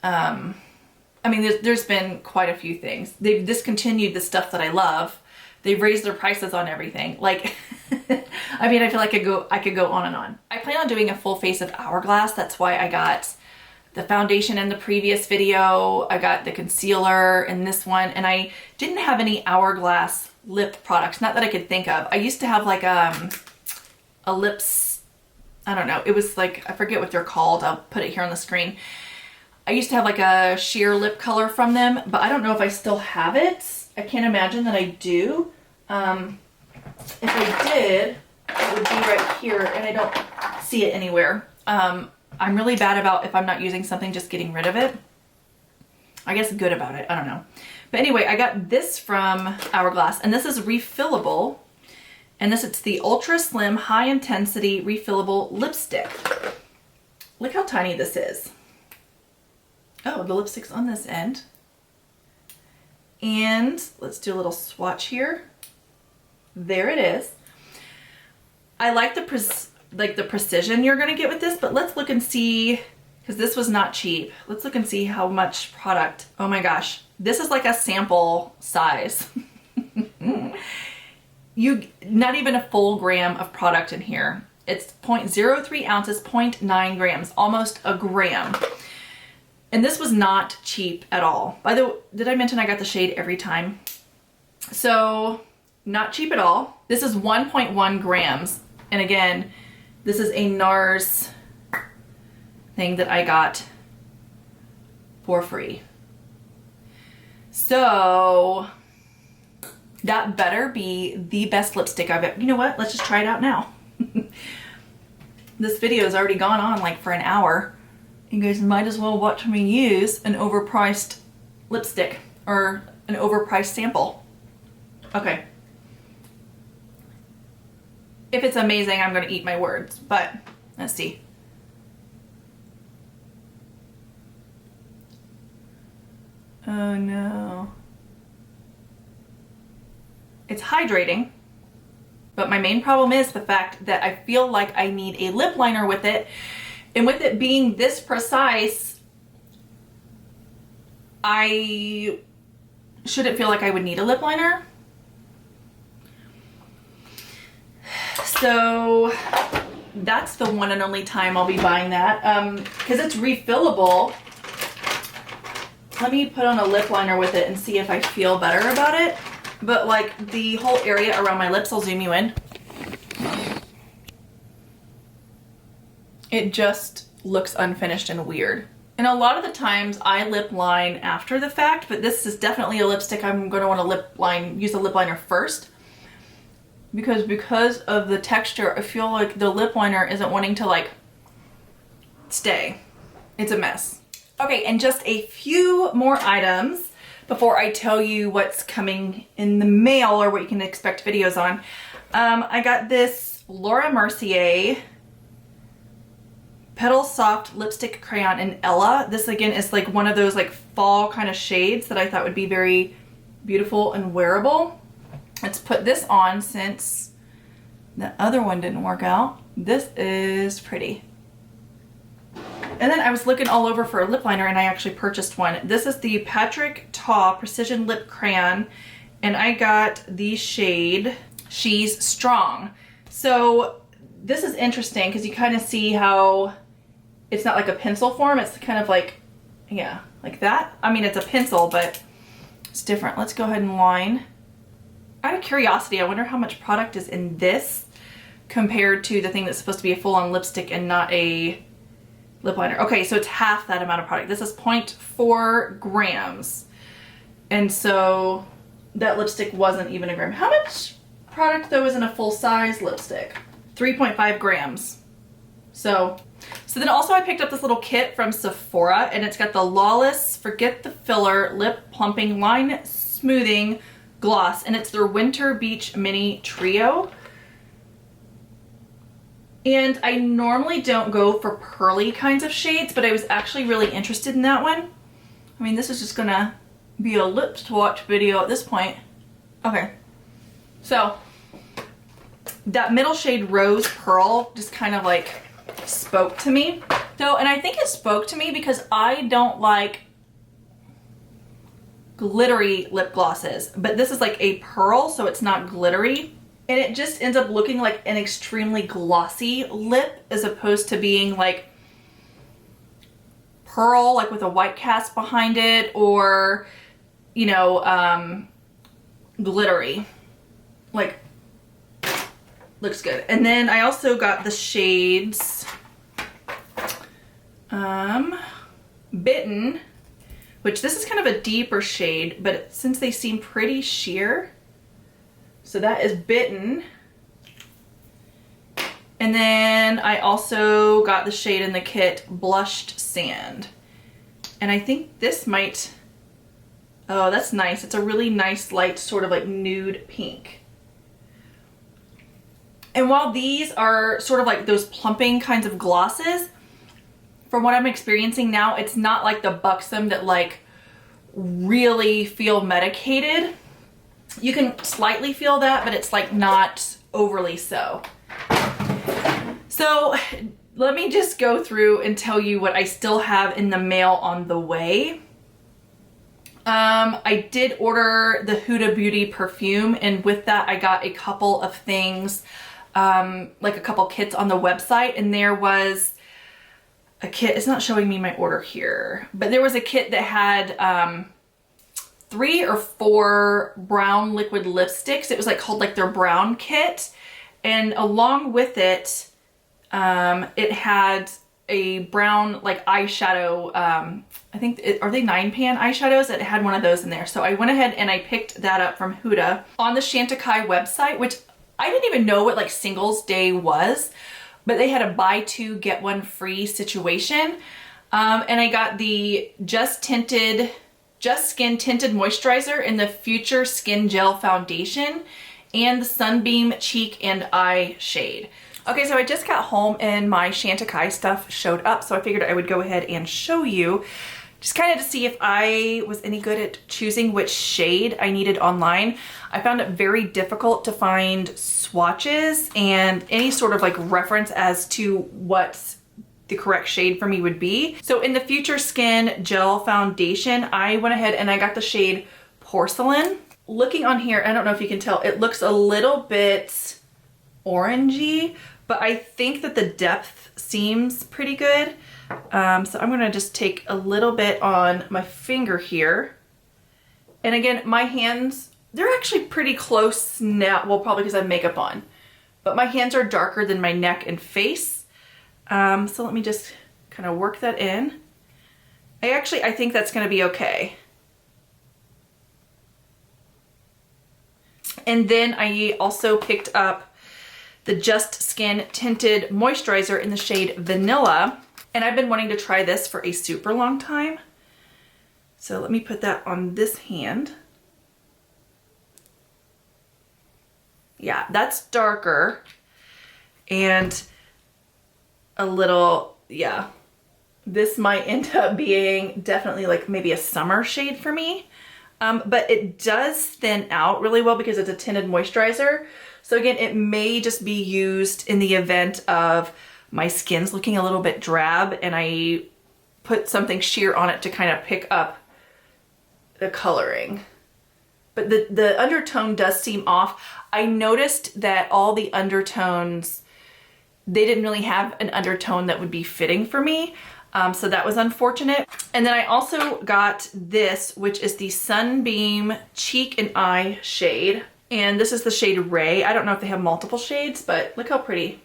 I mean, there's been quite a few things. They've discontinued the stuff that I love. They've raised their prices on everything. Like, I mean, I feel like I could go on and on. I plan on doing a full face of Hourglass. That's why I got the foundation in the previous video. I got the concealer in this one, and I didn't have any Hourglass lip products. Not that I could think of. I used to have like a lips, I don't know. It was like, I forget what they're called. I'll put it here on the screen. I used to have like a sheer lip color from them, but I don't know if I still have it. I can't imagine that I do. If I did, it would be right here, and I don't see it anywhere. I'm really bad about, if I'm not using something, just getting rid of it. I guess good about it, I don't know. But anyway, I got this from Hourglass, and this is refillable. And it's the Ultra Slim High Intensity Refillable Lipstick. Look how tiny this is. Oh, the lipstick's on this end. And let's do a little swatch here. There it is. I like the precision you're gonna get with this, but let's look and see, because this was not cheap. Let's look and see how much product. Oh my gosh, this is like a sample size. Not even a full gram of product in here. It's 0.03 ounces, 0.9 grams, almost a gram. And this was not cheap at all. By the way, did I mention I got the shade Every Time? So not cheap at all. This is 1.1 grams. And again, this is a NARS thing that I got for free. So that better be the best lipstick I've ever, you know what? Let's just try it out now. This video has already gone on like for an hour. You guys might as well watch me use an overpriced lipstick or an overpriced sample. Okay. If it's amazing, I'm gonna eat my words, but let's see. Oh no. It's hydrating, but my main problem is the fact that I feel like I need a lip liner with it. And with it being this precise, I shouldn't feel like I would need a lip liner. So that's the one and only time I'll be buying that. Because it's refillable. Let me put on a lip liner with it and see if I feel better about it. But like the whole area around my lips, I'll zoom you in. It just looks unfinished and weird. And a lot of the times I lip line after the fact, but this is definitely a lipstick I'm going to want to use a lip liner first. Because of the texture, I feel like the lip liner isn't wanting to like stay. It's a mess. Okay, and just a few more items before I tell you what's coming in the mail or what you can expect videos on. I got this Laura Mercier Petal Soft Lipstick Crayon in Ella. This again is like one of those like fall kind of shades that I thought would be very beautiful and wearable. Let's put this on since the other one didn't work out. This is pretty. And then I was looking all over for a lip liner and I actually purchased one. This is the Patrick Ta Precision Lip Crayon and I got the shade She's Strong. So this is interesting because you kind of see how it's not like a pencil form. It's kind of like, yeah, like that. I mean, it's a pencil, but it's different. Let's go ahead and line. Out of curiosity, I wonder how much product is in this compared to the thing that's supposed to be a full-on lipstick and not a lip liner. Okay, so it's half that amount of product. This is 0.4 grams. And so that lipstick wasn't even a gram. How much product though is in a full-size lipstick? 3.5 grams. So then also I picked up this little kit from Sephora and it's got the Lawless Forget the Filler Lip Plumping Line Smoothing Gloss and it's their Winter Beach Mini Trio. And I normally don't go for pearly kinds of shades, but I was actually really interested in that one. I mean, this is just gonna be a lip swatch video at this point. Okay, so that middle shade Rose Pearl just kind of like spoke to me. So, and I think it spoke to me because I don't like glittery lip glosses, but this is like a pearl, so it's not glittery. And it just ends up looking like an extremely glossy lip as opposed to being like pearl, like with a white cast behind it, or, you know, glittery. Like, looks good. And then I also got the shades Bitten, which this is kind of a deeper shade, but since they seem pretty sheer, so that is Bitten. And then I also got the shade in the kit Blushed Sand. And I think this might, oh, that's nice. It's a really nice light sort of like nude pink. And while these are sort of like those plumping kinds of glosses, from what I'm experiencing now, it's not like the Buxom that like really feel medicated. You can slightly feel that, but it's like not overly so. So let me just go through and tell you what I still have in the mail on the way. I did order the Huda Beauty perfume, and with that I got a couple of things, like a couple kits on the website, and there was a kit, it's not showing me my order here, but there was a kit that had 3 or 4 brown liquid lipsticks. It was like called like their brown kit, and along with it, it had a brown like eyeshadow, I think, are they 9-pan eyeshadows? It had one of those in there. So I went ahead and I picked that up from Huda on the Chantecaille website, which I didn't even know what like Singles Day was, but they had a buy 2 get 1 free situation. And I got the Just Skin Tinted Moisturizer in the Future Skin Gel Foundation and the Sunbeam Cheek and Eye shade. Okay, so I just got home and my Chantecaille stuff showed up, so I figured I would go ahead and show you, just kind of to see if I was any good at choosing which shade I needed online. I found it very difficult to find swatches and any sort of like reference as to what the correct shade for me would be. So in the Future Skin Gel Foundation, I went ahead and I got the shade Porcelain. Looking on here, I don't know if you can tell, it looks a little bit orangey, but I think that the depth seems pretty good. So I'm gonna just take a little bit on my finger here. And again, my hands, they're actually pretty close now. Well, probably because I have makeup on, but my hands are darker than my neck and face. So let me just kind of work that in. I think that's gonna be okay. And then I also picked up the Just Skin Tinted Moisturizer in the shade Vanilla. And I've been wanting to try this for a super long time. So let me put that on this hand. Yeah, that's darker. And a little, yeah. This might end up being definitely like maybe a summer shade for me. But it does thin out really well because it's a tinted moisturizer. So again, it may just be used in the event of my skin's looking a little bit drab and I put something sheer on it to kind of pick up the coloring. But the undertone does seem off. I noticed that all the undertones, they didn't really have an undertone that would be fitting for me. So that was unfortunate. And then I also got this, which is the Sunbeam Cheek and Eye shade. And this is the shade Ray. I don't know if they have multiple shades, but look how pretty.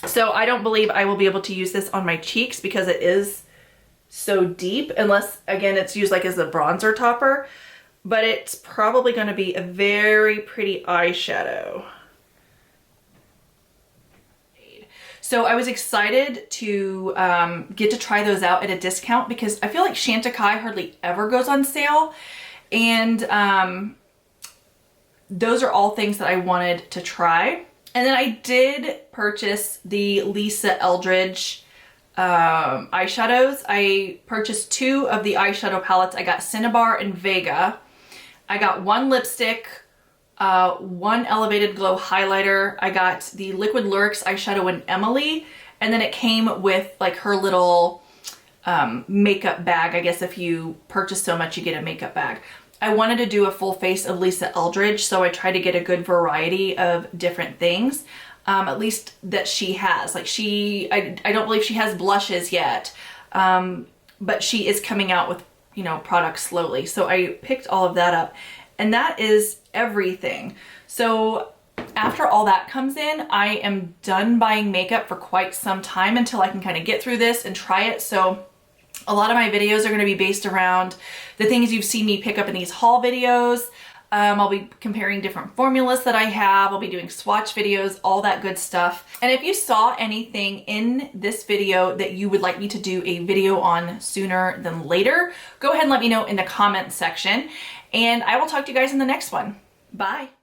So I don't believe I will be able to use this on my cheeks because it is so deep, unless again it's used like as a bronzer topper, but it's probably going to be a very pretty eyeshadow. So I was excited to get to try those out at a discount because I feel like Chantecaille hardly ever goes on sale. And those are all things that I wanted to try. And then I did purchase the Lisa Eldridge eyeshadows. I purchased 2 of the eyeshadow palettes. I got Cinnabar and Vega. I got 1 lipstick, 1 Elevated Glow highlighter. I got the Liquid Lyrics eyeshadow in Emily. And then it came with like her little makeup bag. I guess if you purchase so much, you get a makeup bag. I wanted to do a full face of Lisa Eldridge, so I tried to get a good variety of different things, at least that she has. Like I don't believe she has blushes yet, but she is coming out with, you know, products slowly. So I picked all of that up, and that is everything. So After all that comes in, I am done buying makeup for quite some time until I can kind of get through this and try it. So a lot of my videos are going to be based around the things you've seen me pick up in these haul videos. I'll be comparing different formulas that I have. I'll be doing swatch videos, all that good stuff. And if you saw anything in this video that you would like me to do a video on sooner than later, go ahead and let me know in the comments section. And I will talk to you guys in the next one. Bye.